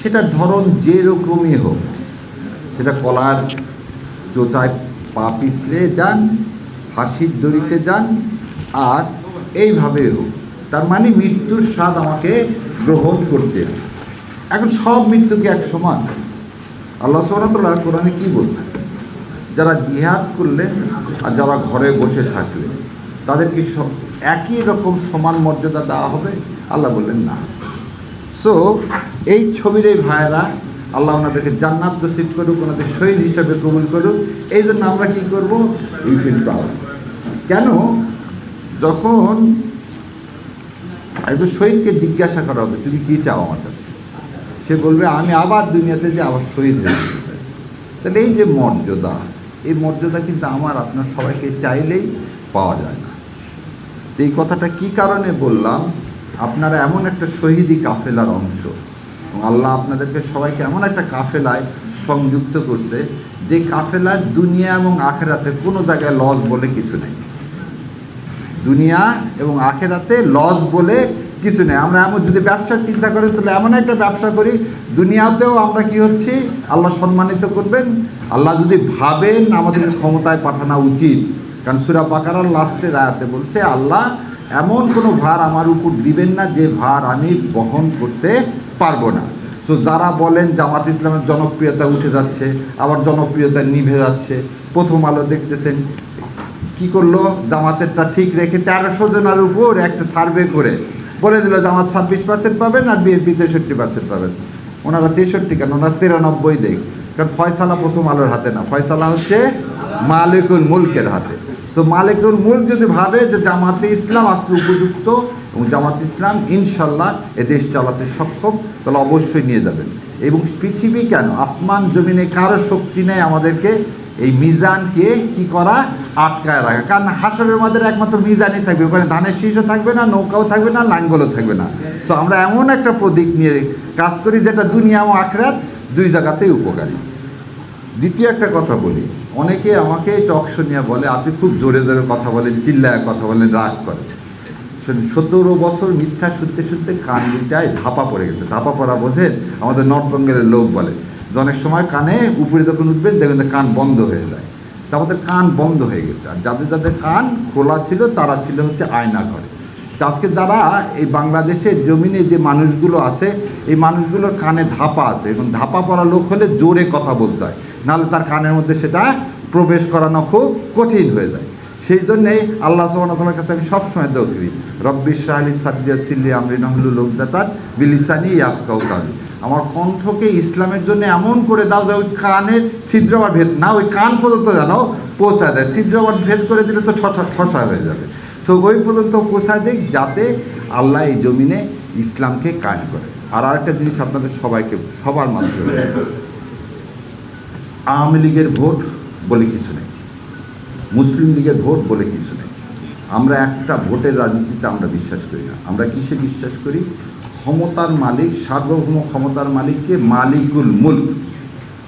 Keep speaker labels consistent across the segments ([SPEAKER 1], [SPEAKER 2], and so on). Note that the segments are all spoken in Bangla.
[SPEAKER 1] সেটার ধরন যেরকমই হোক, সেটা কলার চোচায় পা পিছলে যান, ফাঁসির দড়িতে যান, আর এইভাবে হোক, তার মানে মৃত্যুর স্বাদ আমাকে গ্রহণ করতে হবে। এখন সব মৃত্যুকে এক সমান? আল্লাহ সুবহানাহু ওয়া তাআলা কোরআনে কি বলতেছে? যারা জিহাদ করলেন আর যারা ঘরে বসে থাকলেন, তাদেরকে সব একই রকম সমান মর্যাদা দেওয়া হবে? আল্লাহ বললেন না। সো এই ছবির এই ভাইয়েরা, আল্লাহ ওনাদেরকে জান্নাত নসিব করুক, ওনাদের শহীদ হিসাবে কবুল করুক। এই জন্য আমরা কী করবো? We feel proud. কেন? যখন একজন শহীদকে জিজ্ঞাসা করা হবে তুমি কী চাও আমার কাছে, সে বলবে আমি আবার দুনিয়াতে যে আবার শহীদ হয়ে যেতে চাই। তাহলে এই যে মর্যাদা, এই মর্যাদা কিন্তু আমার আপনার সবাইকে চাইলেই পাওয়া যায় না। এই কথাটা কি কারণে বললাম? আপনারা এমন একটা শহীদি কাফেলার অংশ, এবং আল্লাহ আপনাদেরকে সবাইকে এমন একটা কাফেলায় সংযুক্ত করছে যে কাফেলার দুনিয়া এবং আখেরাতে কোনো জায়গায় লস বলে কিছু নেই। দুনিয়া এবং আখেরাতে লস বলে কিছু নেই। আমরা এমন যদি ব্যবসার চিন্তা করি, তাহলে এমন একটা ব্যবসা করি দুনিয়াতেও আমরা কি হচ্ছি, আল্লাহ সম্মানিত করবেন। আল্লাহ যদি ভাবেন আমাদের ক্ষমতায় পাঠানো উচিত, কারণ সূরা বাকারার লাস্টের আয়াতে বলছে আল্লাহ এমন কোনো ভার আমার উপর দিবেন না যে ভার আমি বহন করতে পারবো না। তো যারা বলেন জামাত ইসলামের জনপ্রিয়তা উঠে যাচ্ছে, আবার জনপ্রিয়তা নিভে যাচ্ছে, প্রথম আলো দেখতেছেন কি করলো, জামাতেরটা ঠিক রেখে 1300 জনের উপর একটা সার্ভে করে বলে দিল জামাত 26% পাবেন আর বিএনপি 63% পাবেন। ওনারা 63 কেন, ওনারা 93 দেখ, কারণ ফয়সালা প্রথম আলোর হাতে না, ফয়সালা হচ্ছে মালিকুল মুলকের হাতে। তো মালিকুল মুলক যদি ভাবে যে জামাতে ইসলাম আজকে উপযুক্ত এবং জামাত ইসলাম ইনশাল্লাহ এ দেশ চালাতে সক্ষম, তাহলে অবশ্যই নিয়ে যাবেন। এবং পৃথিবী কেন, আসমান জমিনে কারো শক্তি নেই আমাদেরকে এই মিজানকে কি করা, আটকায় রাখা। কারণ হাসরের মধ্যে একমাত্র মিজানই থাকবে, ওখানে ধানের শীষও থাকবে না, নৌকাও থাকবে না, লাঙ্গলও থাকবে না। তো আমরা এমন একটা প্রতীক নিয়ে কাজ করি যেটা দুনিয়া এবং আখিরাত দুই জায়গাতেই উপকারী। দ্বিতীয় একটা কথা বলি, অনেকে আমাকে টকশো নিয়ে বলে আপনি খুব জোরে জোরে কথা বলেন, চিল্লায় কথা বলেন, রাগ করেন। 17 বছর মিথ্যা শুনতে শুনতে কান দুটায় ধাপা পড়ে গেছে। ধাপা পড়া বোঝেন? আমাদের নর্থ বেঙ্গলের লোক বলে যে অনেক সময় কানে উপরে যখন উঠবেন দেখবেন কান বন্ধ হয়ে যায়। তা আমাদের কান বন্ধ হয়ে গেছে, আর যাদের যাদের কান খোলা ছিল তারা ছিল হচ্ছে আয়না ঘরে। আজকে যারা এই বাংলাদেশের জমিনে যে মানুষগুলো আছে, এই মানুষগুলোর কানে ধাপা আছে, এবং ধাপা পড়া লোক হলে জোরে কথা বলতে হয়, নাহলে তার কানের মধ্যে সেটা প্রবেশ করানো খুব কঠিন হয়ে যায়। সেই জন্যেই আল্লাহ সুবহানাহু ওয়া তাআলার কাছে আমি সবসময় দোয়া করি, রব্বি ইশরাহ লি সাদরি ওয়াসসির লি আমরি ওয়াহলুল উকদাতান মিন লিসানি ইয়াফকাহু কাওলি। আমার কণ্ঠকে ইসলামের জন্য এমন করে দাও যে ওই কানের ছিদ্র আবার ভেদ না, ওই কান পর্যন্ত যেন পৌঁছায় দেয়। ছিদ্র আবার ভেদ করে দিলে তো ঠসা হয়ে যাবে। সো ওই পর্যন্ত পৌঁছায় দিক, যাতে আল্লাহ এই জমিনে ইসলামকে কায়েম করে। আর আরেকটা জিনিস আপনাদের সবাইকে সবার মাধ্যমে, আওয়ামী লীগের ভোট বলে কিছু নেই, মুসলিম লীগের ভোট বলে কিছু নেই। আমরা একটা ভোটের রাজনীতিতে আমরা বিশ্বাস করি না। আমরা কিসে বিশ্বাস করি? ক্ষমতার মালিক, সার্বভৌম ক্ষমতার মালিককে মালিকুল মুলক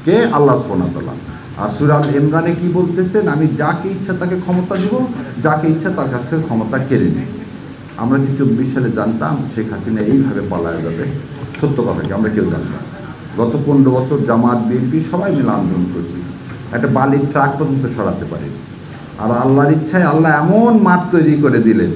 [SPEAKER 1] কে আল্লাহ সুবহানাহু ওয়া তাআলা। আর সূরা আল ইমরানে কি বলতেছেন? আমি যাকে ইচ্ছা তাকে ক্ষমতা দিব, যাকে ইচ্ছা তার কাছ থেকে ক্ষমতা কেড়ে নিই। আমরা কি 24 সালে জানতাম শেখ হাসিনা এইভাবে পালায় যাবে? সত্য কথা কি আমরা কেউ জানতাম? গত 15 বছর জামাত বিএনপি সবাই মিলে আন্দোলন করছি, একটা বালির ট্রাক পর্যন্ত সরাতে পারি। আর আল্লাহর ইচ্ছায় আল্লাহ এমন মাঠ তৈরি করে দিলেন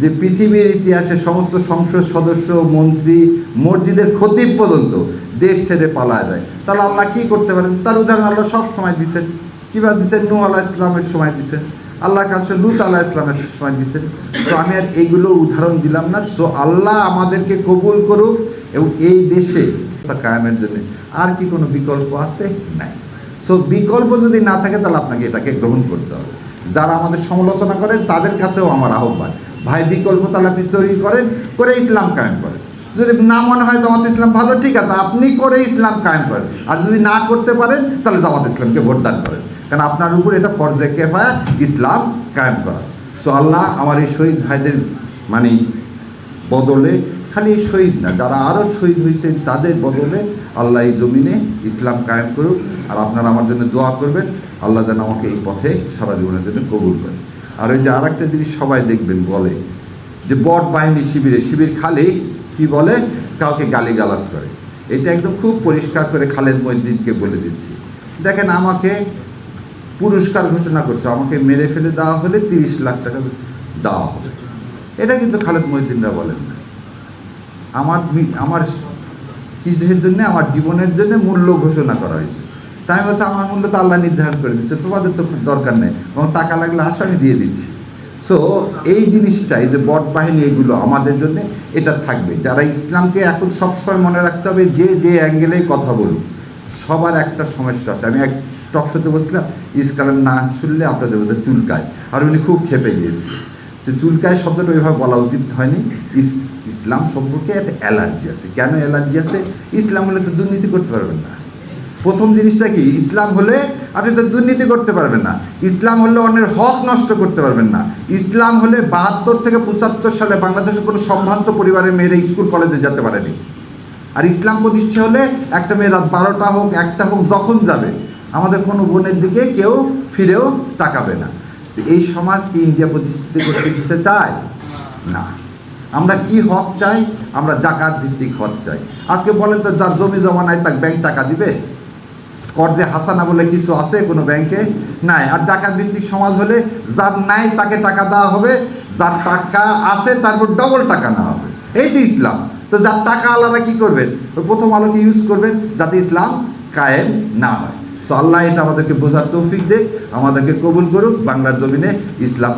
[SPEAKER 1] যে পৃথিবীর ইতিহাসে সমস্ত সংসদ সদস্য, মন্ত্রী, মসজিদের খতিব পর্যন্ত দেশ ছেড়ে পালায় যায়। তাহলে আল্লাহ কী করতে পারেন? তার উদাহরণ আল্লাহ সব সময় দিচ্ছেন। কীভাবে দিচ্ছেন? নূহ আলাইহিস সালামের সময় দিচ্ছেন, আল্লাহ কাছে লূত আলাইহিস সালামের সময় দিচ্ছেন। তো আমি আর এইগুলো উদাহরণ দিলাম না। তো আল্লাহ আমাদেরকে কবুল করুক, এবং এই দেশে কায়েমের জন্য আর কি কোনো বিকল্প আছে? নাই। সো বিকল্প যদি না থাকে তাহলে আপনাকে এটাকে গ্রহণ করতে হবে। যারা আমাদের সমালোচনা করেন তাদের কাছেও আমার আহ্বান, ভাই বিকল্প তাহলে আপনি তৈরি করেন, করে ইসলাম কায়েম করেন। যদি না মনে হয় জামাত ইসলাম ভালো, ঠিক আছে, আপনি করে ইসলাম কায়েম করেন। আর যদি না করতে পারেন তাহলে জামাত ইসলামকে ভোটদান করেন, কারণ আপনার উপর এটা ফরজে কিফায়া ইসলাম কায়েম করা। সো আল্লাহ আমার এই শহীদ ভাইদের মানে বদলে, খালি এই শহীদ না, যারা আরও শহীদ হয়েছেন তাদের বদলে আল্লাহ এই জমিনে ইসলাম কায়েম করুক। আর আপনারা আমার জন্য দোয়া করবেন, আল্লাহ যেন আমাকে এই পথে সারা জীবনের জন্য কবুল করে। আর ওই যে আর একটা জিনিস সবাই দেখবেন বলে যে বট বাহিনী শিবির খালি কি বলে, কাউকে গালিগালাজ করে। এটা একদম খুব পরিষ্কার করে খালেদ মহিউদ্দিনকে বলে দিচ্ছি। দেখেন, আমাকে পুরস্কার ঘোষণা করছে, আমাকে মেরে ফেলে দেওয়া হলে 30 লাখ টাকা দেওয়া হবে। এটা কিন্তু খালেদ মহিউদ্দিনরা বলেন না। আমার চিজের জন্য, আমার জীবনের জন্য মূল্য ঘোষণা করা হয়েছে। তাই বলছে আমার মূল্য তো আল্লাহ নির্ধারণ করে দিচ্ছে, তোমাদের তো খুব দরকার নেই, এবং টাকা লাগলে আসো আমি দিয়ে দিচ্ছি। সো এই জিনিসটা, এই যে বট বাহিনী, এগুলো আমাদের জন্য এটা থাকবে। যারা ইসলামকে এখন সবসময় মনে রাখতে হবে, যে যে অ্যাঙ্গেলেই কথা বলুক, সবার একটা সমস্যা আছে। আমি এক টক শোতে বলছিলাম, ইসলামের না শুনলে আপনাদের মধ্যে চুলকায়, আর উনি খুব খেপে গিয়েছে যে চুলকায় শব্দটা ওইভাবে বলা উচিত হয়নি। ইসলাম সম্পর্কে একটা অ্যালার্জি আছে। কেন অ্যালার্জি আছে? ইসলাম হলে তো দুর্নীতি করতে পারবেন না। প্রথম জিনিসটা কি, ইসলাম হলে আপনি তো দুর্নীতি করতে পারবেন না। ইসলাম হলে অন্যের হক নষ্ট করতে পারবেন না। ইসলাম হলে 72 থেকে 75 সালে বাংলাদেশের কোনো সম্ভ্রান্ত পরিবারের মেয়েরা স্কুল কলেজে যেতে পারেনি। আর ইসলাম প্রতিষ্ঠা হলে একটা মেয়ে রাত 12টা হোক, 1টা হোক, যখন যাবে, আমাদের কোনো বোনের দিকে কেউ ফিরেও তাকাবে না। এই সমাজ কি ইন্ডিয়া প্রতিষ্ঠিত করতে দিতে চায়? না। আমরা কি হক চাই? আমরা জাকাত ভিত্তিক হক চাই। আজকে বলেন তো, যার জমি জমা নাই তাকে ব্যাংক টাকা দিবে? কর্জে হাসানা বলে কিছু আছে কোনো ব্যাংকে? নাই। আর জাকাত ভিত্তিক সমাজ হলে যার নাই তাকে টাকা দেওয়া হবে, যার টাকা আছে তারপর ডবল টাকা নেওয়া হবে। এই তো ইসলাম। তো যার টাকা আলাদা কি করবেন? প্রথম আলোকে ইউজ করবেন যাতে ইসলাম কায়েম না হয়। তো আল্লাহ এটা আমাদেরকে বোঝার তৌফিক দেয়, আমাদেরকে কবুল করুক, বাংলার জমিনে ইসলাম